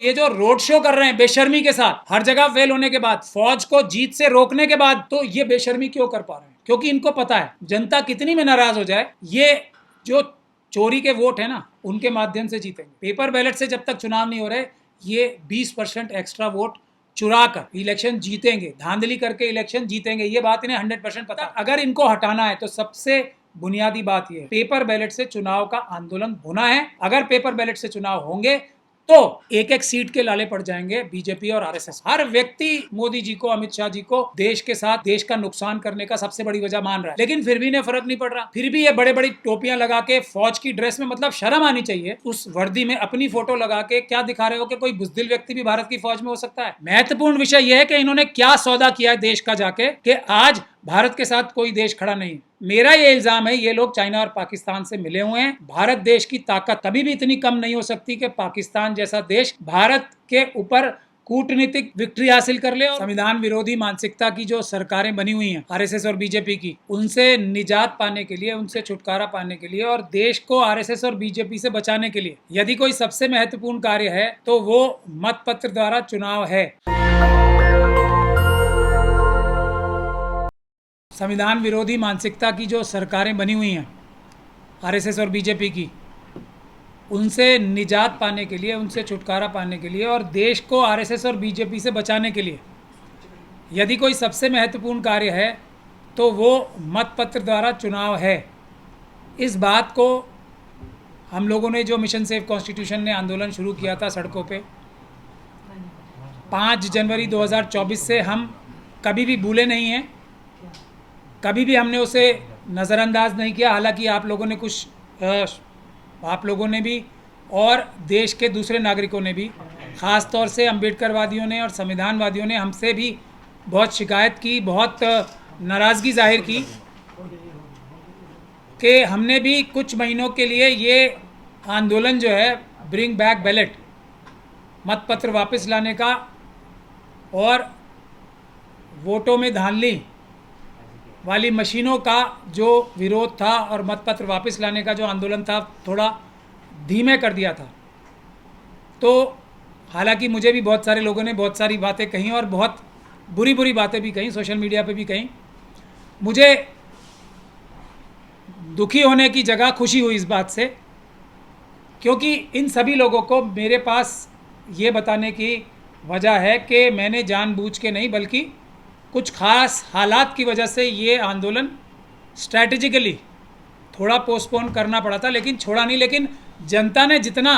ये जो road show कर रहे हैं बेशर्मी के साथ, हर जगह फेल होने के बाद, फौज को जीत से रोकने के बाद, तो ये बेशर्मी क्यों कर पा रहे हैं? क्योंकि इनको पता है जनता कितनी में नाराज हो जाए, ये जो चोरी के वोट है ना, उनके माध्यम से जीतेंगे। पेपर बैलेट से जब तक चुनाव नहीं हो रहे, ये 20% एक्स्ट्रा वोट चुरा कर इलेक्शन जीतेंगे, धांधली करके इलेक्शन जीतेंगे, ये बात इन्हें 100% पता। अगर इनको हटाना है तो सबसे बुनियादी बात ये, पेपर बैलेट से चुनाव का आंदोलन होना है। अगर पेपर बैलेट से चुनाव होंगे तो एक एक सीट के लाले पड़ जाएंगे बीजेपी और आरएसएस। हर व्यक्ति मोदी जी को, अमित शाह जी को देश के साथ देश का नुकसान करने का सबसे बड़ी वजह मान रहा है, लेकिन फिर भी इन्हें फर्क नहीं पड़ रहा। फिर भी ये बड़े बड़ी टोपियां लगा के फौज की ड्रेस में, मतलब शर्म आनी चाहिए, उस वर्दी में अपनी फोटो लगा के क्या दिखा रहे हो कि कोई बुजदिल व्यक्ति भी भारत की फौज में हो सकता है। महत्वपूर्ण विषय यह है कि इन्होंने क्या सौदा किया है देश का जाके, कि आज भारत के साथ कोई देश खड़ा नहीं। मेरा ये इल्जाम है, ये लोग चाइना और पाकिस्तान से मिले हुए हैं। भारत देश की ताकत कभी भी इतनी कम नहीं हो सकती कि पाकिस्तान जैसा देश भारत के ऊपर कूटनीतिक विक्ट्री हासिल कर ले। और संविधान विरोधी मानसिकता की जो सरकारें बनी हुई हैं आरएसएस और बीजेपी की, उनसे निजात पाने के लिए, उनसे छुटकारा पाने के लिए और देश को आरएसएस और बीजेपी से बचाने के लिए यदि कोई सबसे महत्वपूर्ण कार्य है तो वो मतपत्र द्वारा चुनाव है। संविधान विरोधी मानसिकता की जो सरकारें बनी हुई हैं आरएसएस और बीजेपी की, उनसे निजात पाने के लिए, उनसे छुटकारा पाने के लिए और देश को आरएसएस और बीजेपी से बचाने के लिए यदि कोई सबसे महत्वपूर्ण कार्य है तो वो मतपत्र द्वारा चुनाव है। इस बात को हम लोगों ने, जो मिशन सेव कॉन्स्टिट्यूशन ने आंदोलन शुरू किया था सड़कों पे 5 जनवरी 2024 से, हम कभी भी भूले नहीं हैं, कभी भी हमने उसे नज़रअंदाज नहीं किया। हालांकि आप लोगों ने भी और देश के दूसरे नागरिकों ने भी, ख़ास तौर से अम्बेडकरवादियों ने और संविधानवादियों ने हमसे भी बहुत शिकायत की, बहुत नाराज़गी जाहिर की कि हमने भी कुछ महीनों के लिए ये आंदोलन जो है ब्रिंग बैक बैलेट, मतपत्र वापस लाने का और वोटों में धांधली वाली मशीनों का जो विरोध था और मतपत्र वापस लाने का जो आंदोलन था, थोड़ा धीमे कर दिया था। तो हालांकि मुझे भी बहुत सारे लोगों ने बहुत सारी बातें कही और बहुत बुरी बुरी बातें भी कही, सोशल मीडिया पे भी कही। मुझे दुखी होने की जगह खुशी हुई इस बात से, क्योंकि इन सभी लोगों को मेरे पास ये बताने की वजह है कि मैंने जानबूझ के नहीं, बल्कि कुछ खास हालात की वजह से ये आंदोलन स्ट्रैटेजिकली थोड़ा पोस्टपोन करना पड़ा था, लेकिन छोड़ा नहीं। लेकिन जनता ने जितना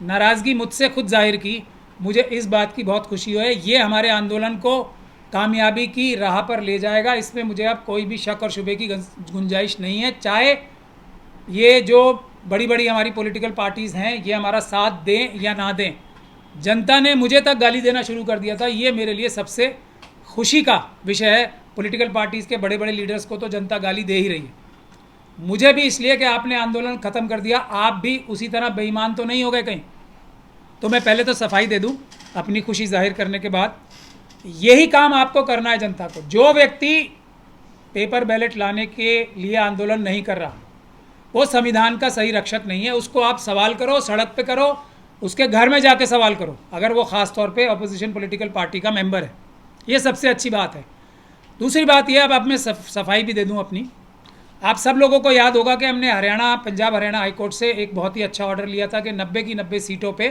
नाराज़गी मुझसे खुद जाहिर की, मुझे इस बात की बहुत खुशी है। ये हमारे आंदोलन को कामयाबी की राह पर ले जाएगा, इसमें मुझे अब कोई भी शक और शुबे की गुंजाइश नहीं है। चाहे ये जो बड़ी बड़ी हमारी पॉलिटिकल पार्टीज़ हैं ये हमारा साथ दें या ना दें, जनता ने मुझे तक गाली देना शुरू कर दिया था, ये मेरे लिए सबसे खुशी का विषय है। पॉलिटिकल पार्टीज़ के बड़े बड़े लीडर्स को तो जनता गाली दे ही रही है, मुझे भी इसलिए कि आपने आंदोलन ख़त्म कर दिया। आप भी उसी तरह बेईमान तो नहीं हो गए कहीं। तो मैं पहले तो सफाई दे दूं अपनी खुशी जाहिर करने के बाद, यही काम आपको करना है जनता को। जो व्यक्ति पेपर बैलेट लाने के लिए आंदोलन नहीं कर रहा, वो संविधान का सही रक्षक नहीं है। उसको आप सवाल करो, सड़क पे करो, उसके घर में जाके सवाल करो, अगर वो ख़ास तौर पे अपोजिशन पॉलिटिकल पार्टी का मेंबर है। ये सबसे अच्छी बात है। दूसरी बात यह, अब मैं सफाई भी दे दूं अपनी। आप सब लोगों को याद होगा कि हमने पंजाब हरियाणा हाई कोर्ट से एक बहुत ही अच्छा ऑर्डर लिया था कि 90 की 90 सीटों पे,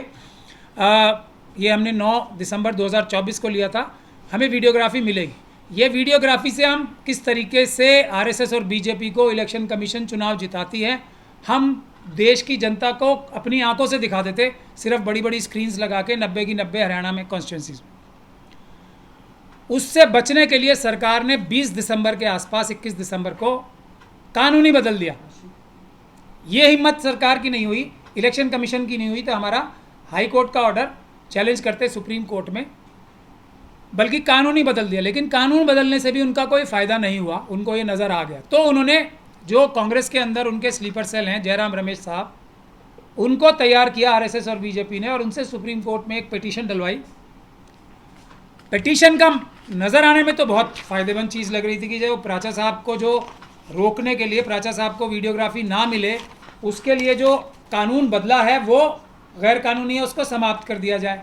ये हमने 9 दिसंबर 2024 को लिया था, हमें वीडियोग्राफी मिलेगी। ये वीडियोग्राफी से हम किस तरीके से आरएसएस और बीजेपी को इलेक्शन कमीशन चुनाव जिताती है, हम देश की जनता को अपनी आंखों से दिखा देते, सिर्फ बड़ी बड़ी स्क्रीन्स लगा के 90 की 90 हरियाणा में कॉन्स्टिट्यूंसीज में। उससे बचने के लिए सरकार ने 20 दिसंबर के आसपास, 21 दिसंबर को कानूनी बदल दिया। ये हिम्मत सरकार की नहीं हुई, इलेक्शन कमीशन की नहीं हुई, तो हमारा हाई कोर्ट का ऑर्डर चैलेंज करते सुप्रीम कोर्ट में, बल्कि कानूनी बदल दिया। लेकिन कानून बदलने से भी उनका कोई फ़ायदा नहीं हुआ, उनको ये नज़र आ गया। तो उन्होंने, जो कांग्रेस के अंदर उनके स्लीपर सेल हैं जयराम रमेश साहब, उनको तैयार किया आरएसएस और बीजेपी ने, और उनसे सुप्रीम कोर्ट में एक पिटीशन डलवाई। पिटीशन का नज़र आने में तो बहुत फ़ायदेमंद चीज़ लग रही थी कि जो प्राचा साहब को, जो रोकने के लिए प्राचा साहब को वीडियोग्राफी ना मिले, उसके लिए जो कानून बदला है वो गैर कानूनी है, उसको समाप्त कर दिया जाए।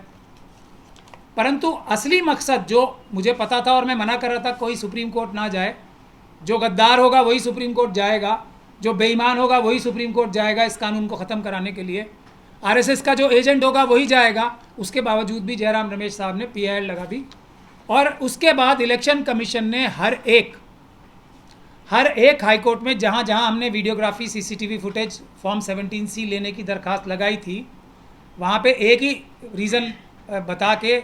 परंतु असली मकसद जो मुझे पता था और मैं मना कर रहा था कोई सुप्रीम कोर्ट ना जाए, जो गद्दार होगा वही सुप्रीम कोर्ट जाएगा, जो बेईमान होगा वही सुप्रीम कोर्ट जाएगा इस कानून को ख़त्म कराने के लिए, आरएसएस का जो एजेंट होगा वही जाएगा। उसके बावजूद भी जयराम रमेश साहब ने पीआईएल लगा दी। और उसके बाद इलेक्शन कमीशन ने हर एक हाई कोर्ट में जहाँ जहाँ हमने videography CCTV footage form 17C लेने की दरखास्त लगाई थी, वहाँ पे एक ही रीज़न बता के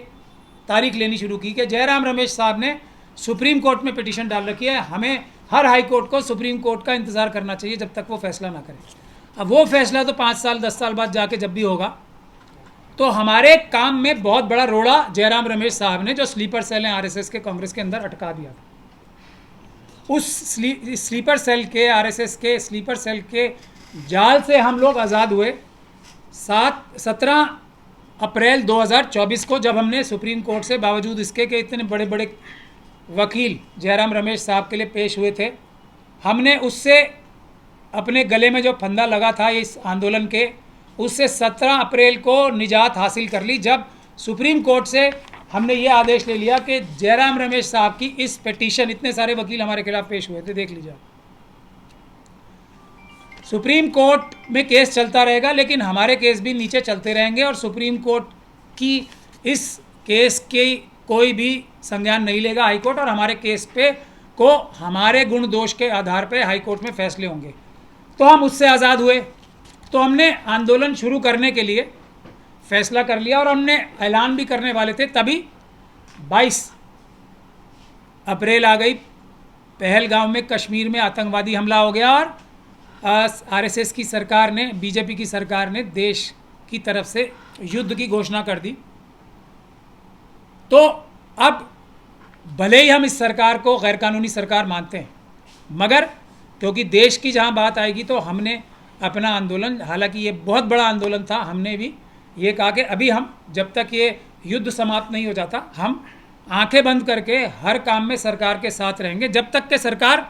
तारीख लेनी शुरू की कि जयराम रमेश साहब ने सुप्रीम कोर्ट में पिटीशन डाल रखी है, हमें हर हाई कोर्ट को सुप्रीम कोर्ट का इंतज़ार करना चाहिए जब तक वो फैसला ना करे। अब वो फैसला तो 5 साल 10 साल बाद जाके जब भी होगा। तो हमारे काम में बहुत बड़ा रोड़ा जयराम रमेश साहब ने, जो स्लीपर सेल हैं आरएसएस के, कांग्रेस के अंदर अटका दिया था। उस स्लीपर सेल के, आरएसएस के स्लीपर सेल के जाल से हम लोग आज़ाद हुए 17 अप्रैल 2024 को, जब हमने सुप्रीम कोर्ट से, बावजूद इसके कि इतने बड़े बड़े वकील जयराम रमेश साहब के लिए पेश हुए थे, हमने उससे अपने गले में जो फंदा लगा था इस आंदोलन के, उससे 17 अप्रैल को निजात हासिल कर ली, जब सुप्रीम कोर्ट से हमने ये आदेश ले लिया कि जयराम रमेश साहब की इस पिटीशन, इतने सारे वकील हमारे खिलाफ पेश हुए थे, देख लीजिए, सुप्रीम कोर्ट में केस चलता रहेगा, लेकिन हमारे केस भी नीचे चलते रहेंगे और सुप्रीम कोर्ट की इस केस की कोई भी संज्ञान नहीं लेगा हाई कोर्ट, और हमारे केस पे को हमारे गुण दोष के आधार पे हाई कोर्ट में फैसले होंगे। तो हम उससे आज़ाद हुए। तो हमने आंदोलन शुरू करने के लिए फैसला कर लिया और हमने ऐलान भी करने वाले थे, तभी 22 अप्रैल आ गई। पहलगाम में, कश्मीर में आतंकवादी हमला हो गया और आरएसएस की सरकार ने, बीजेपी की सरकार ने देश की तरफ से युद्ध की घोषणा कर दी। तो अब भले ही हम इस सरकार को गैरकानूनी सरकार मानते हैं, मगर क्योंकि देश की जहां बात आएगी तो हमने अपना आंदोलन, हालांकि ये बहुत बड़ा आंदोलन था, हमने भी ये कहा कि अभी हम, जब तक ये युद्ध समाप्त नहीं हो जाता, हम आंखें बंद करके हर काम में सरकार के साथ रहेंगे, जब तक कि सरकार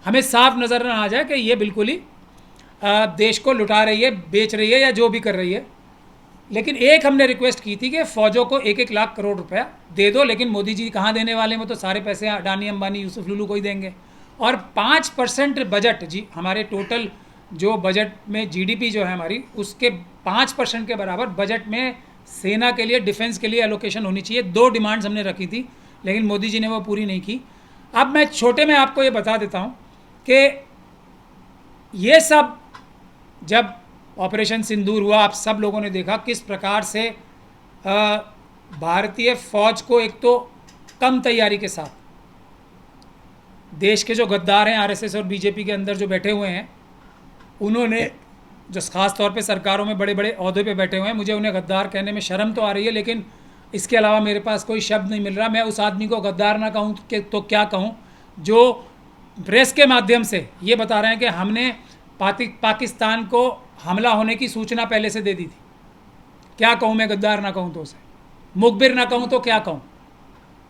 हमें साफ नज़र न आ जाए कि ये बिल्कुल ही देश को लुटा रही है, बेच रही है या जो भी कर रही है। लेकिन एक हमने रिक्वेस्ट की थी कि फ़ौजों को 1-1 लाख करोड़ रुपया दे दो, लेकिन मोदी जी कहाँ देने वाले हैं? वो तो सारे पैसे अडानी, अंबानी, यूसुफ लुलू को ही देंगे। और 5% बजट, जी हमारे टोटल जो बजट में जीडीपी जो है हमारी, उसके 5% के बराबर बजट में सेना के लिए, डिफेंस के लिए एलोकेशन होनी चाहिए। 2 डिमांड्स हमने रखी थी, लेकिन मोदी जी ने वो पूरी नहीं की। अब मैं छोटे में आपको ये बता देता हूँ कि ये सब जब ऑपरेशन सिंदूर हुआ, आप सब लोगों ने देखा किस प्रकार से भारतीय फ़ौज को एक तो कम तैयारी के साथ, देश के जो गद्दार हैं आरएसएस और बीजेपी के अंदर जो बैठे हुए हैं, उन्होंने, जो ख़ास तौर पे सरकारों में बड़े बड़े ओहदे पे बैठे हुए हैं, मुझे उन्हें गद्दार कहने में शर्म तो आ रही है, लेकिन इसके अलावा मेरे पास कोई शब्द नहीं मिल रहा। मैं उस आदमी को गद्दार ना कहूँ तो क्या कहूँ, जो प्रेस के माध्यम से ये बता रहे हैं कि हमने पाकिस्तान को हमला होने की सूचना पहले से दे दी थी। क्या कहूँ मैं, गद्दार ना कहूँ तो उसे, मुखबिर ना कहूँ तो क्या कहूँ।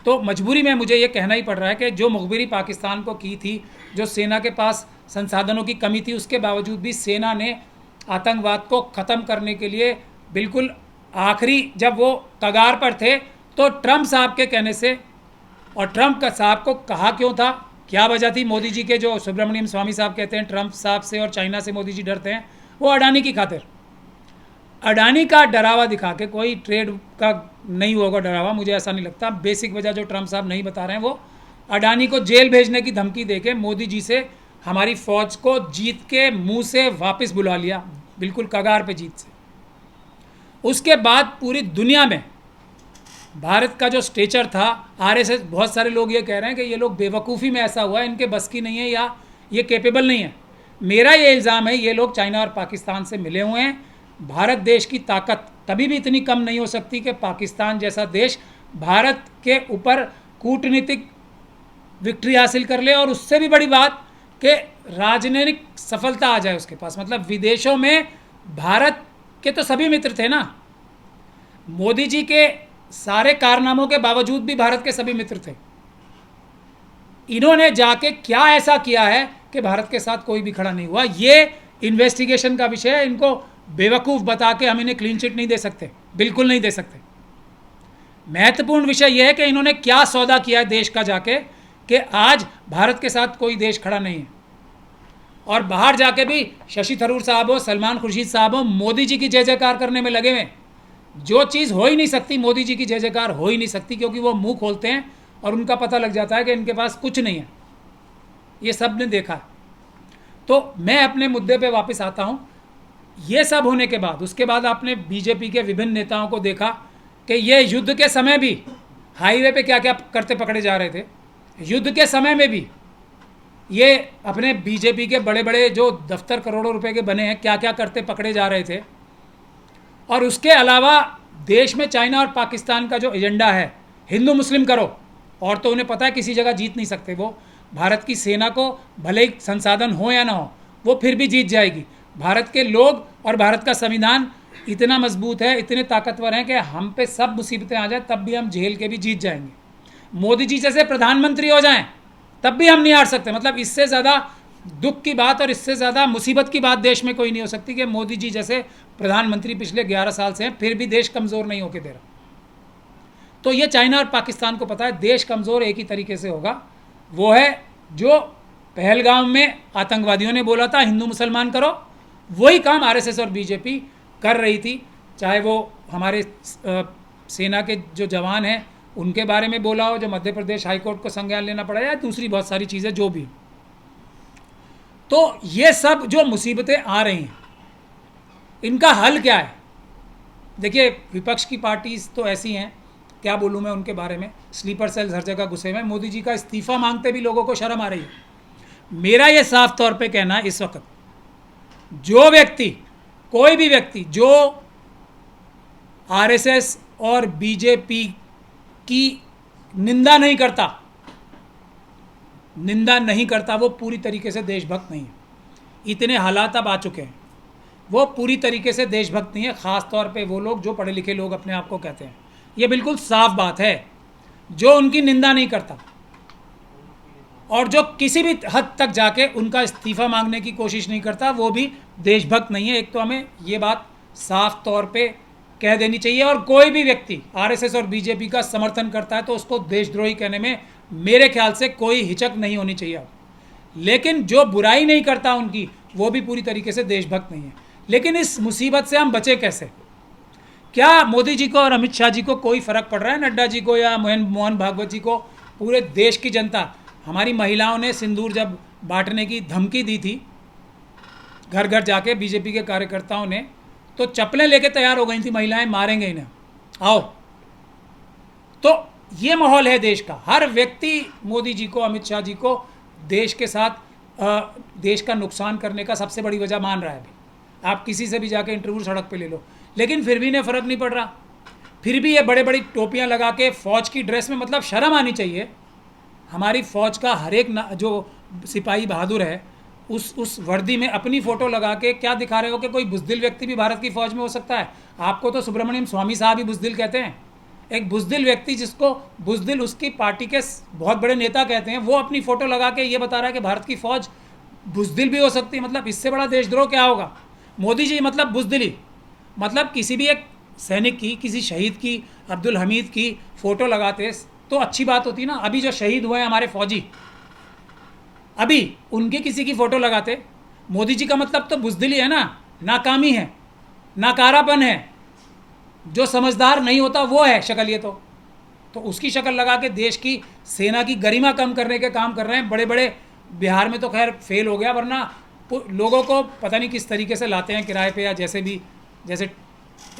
तो मजबूरी में मुझे ये कहना ही पड़ रहा है कि जो मुखबिरी पाकिस्तान को की थी, जो सेना के पास संसाधनों की कमी थी, उसके बावजूद भी सेना ने आतंकवाद को ख़त्म करने के लिए बिल्कुल आखिरी, जब वो कगार पर थे, तो ट्रंप साहब के कहने से, और ट्रंप का साहब को कहा क्यों था, क्या वजह थी? मोदी जी के जो सुब्रमण्यम स्वामी साहब कहते हैं ट्रंप साहब से और चाइना से मोदी जी डरते हैं, वो अडानी की खातिर, अडानी का डरावा दिखा के, कोई ट्रेड का नहीं होगा डरावा, मुझे ऐसा नहीं लगता। बेसिक वजह जो ट्रंप साहब नहीं बता रहे हैं, वो अडानी को जेल भेजने की धमकी देके मोदी जी से हमारी फ़ौज को जीत के मुंह से वापस बुला लिया, बिल्कुल कगार पे जीत से। उसके बाद पूरी दुनिया में भारत का जो स्टेचर था, आरएसएस, बहुत सारे लोग ये कह रहे हैं कि ये लोग बेवकूफ़ी में ऐसा हुआ है, इनके बस की नहीं है या ये कैपेबल नहीं है। मेरा ये इल्ज़ाम है, ये लोग चाइना और पाकिस्तान से मिले हुए हैं। भारत देश की ताकत कभी भी इतनी कम नहीं हो सकती कि पाकिस्तान जैसा देश भारत के ऊपर कूटनीतिक विक्ट्री हासिल कर ले, और उससे भी बड़ी बात कि राजनीतिक सफलता आ जाए उसके पास। मतलब विदेशों में भारत के तो सभी मित्र थे ना, मोदी जी के सारे कारनामों के बावजूद भी भारत के सभी मित्र थे। इन्होंने जाके क्या ऐसा किया है कि भारत के साथ कोई भी खड़ा नहीं हुआ? ये इन्वेस्टिगेशन का विषय है। इनको बेवकूफ़ बता के हम इन्हें क्लीन चिट नहीं दे सकते, बिल्कुल नहीं दे सकते। महत्वपूर्ण विषय यह है कि इन्होंने क्या सौदा किया है देश का जाके, कि आज भारत के साथ कोई देश खड़ा नहीं है। और बाहर जाके भी शशि थरूर साहब हो, सलमान खुर्शीद साहब हो, मोदी जी की जय जयकार करने में लगे हुए। जो चीज़ हो ही नहीं सकती, मोदी जी की जय जयकार हो ही नहीं सकती, क्योंकि वो मुंह खोलते हैं और उनका पता लग जाता है कि इनके पास कुछ नहीं है। ये सब ने देखा। तो मैं अपने मुद्दे पे वापस आता हूँ। ये सब होने के बाद, उसके बाद आपने बीजेपी के विभिन्न नेताओं को देखा कि ये युद्ध के समय भी हाईवे पे क्या क्या करते पकड़े जा रहे थे। युद्ध के समय में भी ये अपने बीजेपी के बड़े बड़े जो दफ्तर करोड़ों रुपए के बने हैं, क्या क्या करते पकड़े जा रहे थे। और उसके अलावा देश में चाइना और पाकिस्तान का जो एजेंडा है, हिंदू मुस्लिम करो, और तो उन्हें पता है किसी जगह जीत नहीं सकते वो। भारत की सेना को भले ही संसाधन हो या ना हो, वो फिर भी जीत जाएगी। भारत के लोग और भारत का संविधान इतना मजबूत है, इतने ताकतवर हैं कि हम पे सब मुसीबतें आ जाए तब भी हम झेल के भी जीत जाएंगे। मोदी जी जैसे प्रधानमंत्री हो जाएं तब भी हम नहीं हार सकते। मतलब इससे ज़्यादा दुख की बात और इससे ज़्यादा मुसीबत की बात देश में कोई नहीं हो सकती कि मोदी जी जैसे प्रधानमंत्री पिछले 11 साल से हैं, फिर भी देश कमज़ोर नहीं होके दे रहा। तो ये चाइना और पाकिस्तान को पता है देश कमज़ोर एक ही तरीके से होगा, वो है जो पहलगाम में आतंकवादियों ने बोला था हिंदू मुसलमान करो, वही काम आरएसएस और बीजेपी कर रही थी। चाहे वो हमारे सेना के जो जवान हैं उनके बारे में बोला हो, जो मध्य प्रदेश हाईकोर्ट को संज्ञान लेना पड़ा, या दूसरी बहुत सारी चीज़ें जो भी। तो ये सब जो मुसीबतें आ रही हैं, इनका हल क्या है? देखिए, विपक्ष की पार्टीज तो ऐसी हैं, क्या बोलूँ मैं उनके बारे में, स्लीपर सेल्स हर जगह घुसे में। मोदी जी का इस्तीफा मांगते भी लोगों को शर्म आ रही है। मेरा ये साफ तौर पे कहना है, इस वक्त जो व्यक्ति, कोई भी व्यक्ति जो आरएसएस और बीजेपी की निंदा नहीं करता, वो पूरी तरीके से देशभक्त नहीं है। इतने हालात अब आ चुके हैं, वो पूरी तरीके से देशभक्त नहीं है। ख़ास तौर पे वो लोग जो पढ़े लिखे लोग अपने आप को कहते हैं, ये बिल्कुल साफ बात है। जो उनकी निंदा नहीं करता और जो किसी भी हद तक जाके उनका इस्तीफा मांगने की कोशिश नहीं करता, वो भी देशभक्त नहीं है। एक तो हमें ये बात साफ तौर पे कह देनी चाहिए। और कोई भी व्यक्ति आरएसएस और बीजेपी का समर्थन करता है तो उसको देशद्रोही कहने में मेरे ख्याल से कोई हिचक नहीं होनी चाहिए। लेकिन जो बुराई नहीं करता उनकी, वो भी पूरी तरीके से देशभक्त नहीं है। लेकिन इस मुसीबत से हम बचे कैसे? क्या मोदी जी को और अमित शाह जी को कोई फ़र्क पड़ रहा है, नड्डा जी को या मोहन भागवत जी को? पूरे देश की जनता, हमारी महिलाओं ने सिंदूर जब बांटने की धमकी दी थी घर घर जाके बीजेपी के कार्यकर्ताओं ने, तो चप्पलें लेके तैयार हो गई थी महिलाएं, मारेंगे इन्हें, आओ। तो ये माहौल है देश का। हर व्यक्ति मोदी जी को, अमित शाह जी को देश के साथ देश का नुकसान करने का सबसे बड़ी वजह मान रहा है। अभी आप किसी से भी जाके इंटरव्यू सड़क पे ले लो, लेकिन फिर भी इन्हें फ़र्क नहीं पड़ रहा। फिर भी ये बड़े बड़ी टोपियां लगा के फ़ौज की ड्रेस में, मतलब शर्म आनी चाहिए। हमारी फ़ौज का हर एक जो सिपाही बहादुर है, उस वर्दी में अपनी फ़ोटो लगा के क्या दिखा रहे हो कि कोई बुज़दिल व्यक्ति भी भारत की फ़ौज में हो सकता है? आपको तो सुब्रमण्यम स्वामी साहब ही बुज़दिल कहते हैं। एक बुज़दिल व्यक्ति, जिसको बुज़दिल उसकी पार्टी के बहुत बड़े नेता कहते हैं, वो अपनी फ़ोटो लगा के ये बता रहा है कि भारत की फ़ौज बुज़दिल भी हो सकती है। मतलब इससे बड़ा देशद्रोह क्या होगा? मोदी जी मतलब बुज़दिली, मतलब किसी भी एक सैनिक की, किसी शहीद की, अब्दुल हमीद की फ़ोटो लगाते तो अच्छी बात होती ना। अभी जो शहीद हुए हैं हमारे फौजी, अभी उनके किसी की फ़ोटो लगाते। मोदी जी का मतलब तो बुज़दिली है ना, नाकामी है, नाकारापन है। जो समझदार नहीं होता वो है शक्ल ये तो उसकी शक्ल लगा के देश की सेना की गरिमा कम करने के काम कर रहे हैं बड़े बड़े। बिहार में तो खैर फेल हो गया, वरना लोगों को पता नहीं किस तरीके से लाते हैं किराए पे, या जैसे भी, जैसे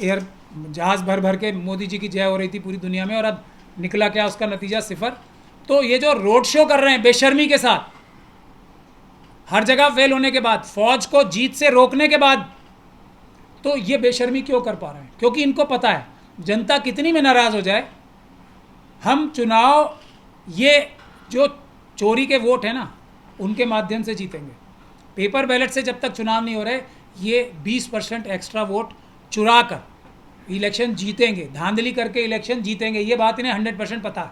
एयर जहाज़ भर भर के मोदी जी की जय हो रही थी पूरी दुनिया में, और अब निकला क्या उसका नतीजा? सिफर। तो ये जो रोड शो कर रहे हैं बेशर्मी के साथ, हर जगह फेल होने के बाद, फौज को जीत से रोकने के बाद, तो ये बेशर्मी क्यों कर पा रहे हैं? क्योंकि इनको पता है जनता कितनी में नाराज़ हो जाए, हम चुनाव, ये जो चोरी के वोट है ना, उनके माध्यम से जीतेंगे। पेपर बैलेट से जब तक चुनाव नहीं हो रहे, ये 20% एक्स्ट्रा वोट चुरा कर इलेक्शन जीतेंगे, धांधली करके इलेक्शन जीतेंगे। ये बात इन्हें 100% पता है।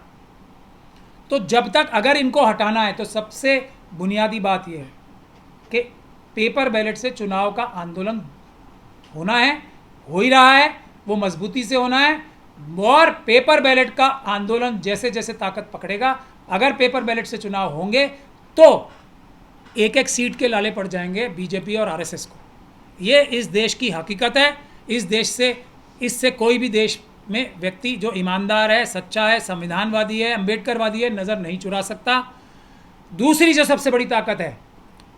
तो जब तक अगर इनको हटाना है, तो सबसे बुनियादी बात यह है कि पेपर बैलेट से चुनाव का आंदोलन होना है, हो ही रहा है, वो मजबूती से होना है। और पेपर बैलेट का आंदोलन जैसे जैसे ताकत पकड़ेगा, अगर पेपर बैलेट से चुनाव होंगे तो एक एक सीट के लाले पड़ जाएंगे बीजेपी और आरएसएस को। ये इस देश की हकीकत है। इस देश से, इससे कोई भी देश में व्यक्ति जो ईमानदार है, सच्चा है, संविधानवादी है, अम्बेडकरवादी है, नज़र नहीं चुरा सकता। दूसरी जो सबसे बड़ी ताकत है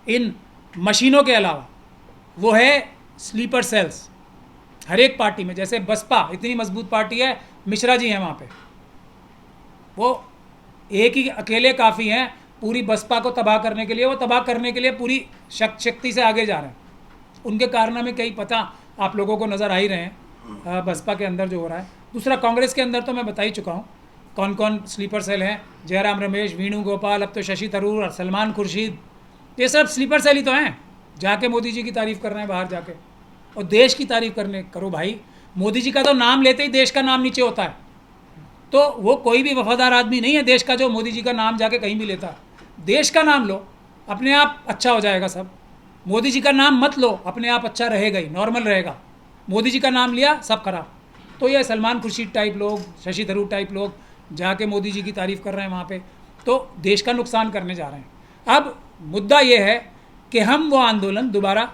इन मशीनों के अलावा, वो है स्लीपर सेल्स। हर एक पार्टी में, जैसे बसपा इतनी मजबूत पार्टी है, मिश्रा जी हैं वहाँ पे, वो एक ही अकेले काफ़ी हैं पूरी बसपा को तबाह करने के लिए। वो तबाह करने के लिए पूरी शक्ति से आगे जा रहे हैं। उनके कारनामे कई पता आप लोगों को नज़र आ ही रहे हैं बसपा के अंदर जो हो रहा है। दूसरा, कांग्रेस के अंदर तो मैं बता ही चुका हूँ कौन कौन स्लीपर सेल हैं। जयराम रमेश, वीणु गोपाल, अब तो शशि थरूर और सलमान खुर्शीद, ये सब स्लीपर सेल ही तो हैं। जाके मोदी जी की तारीफ़ कर रहे हैं बाहर जाके, और देश की तारीफ़ करो भाई। मोदी जी का तो नाम लेते ही देश का नाम नीचे होता है, तो वो कोई भी वफादार आदमी नहीं है देश का जो मोदी जी का नाम जाके कहीं भी लेता है। देश का नाम लो, अपने आप अच्छा हो जाएगा सब। मोदी जी का नाम मत लो, अपने आप अच्छा रहेगा ही, नॉर्मल रहेगा। मोदी जी का नाम लिया, सब खराब। तो ये सलमान खुर्शीद टाइप लोग, शशि थरूर टाइप लोग जाके मोदी जी की तारीफ़ कर रहे हैं वहाँ पे, तो देश का नुकसान करने जा रहे हैं। अब मुद्दा ये है कि हम वो आंदोलन दोबारा।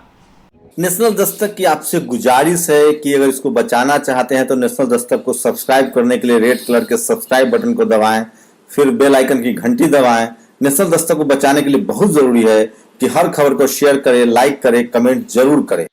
नेशनल दस्तक की आपसे गुजारिश है कि अगर इसको बचाना चाहते हैं तो नेशनल दस्तक को सब्सक्राइब करने के लिए रेड कलर के सब्सक्राइब बटन को दबाएं, फिर बेल आइकन की घंटी दबाएं। नेशनल दस्तक को बचाने के लिए बहुत जरूरी है कि हर खबर को शेयर करें, लाइक करें, कमेंट जरूर करें।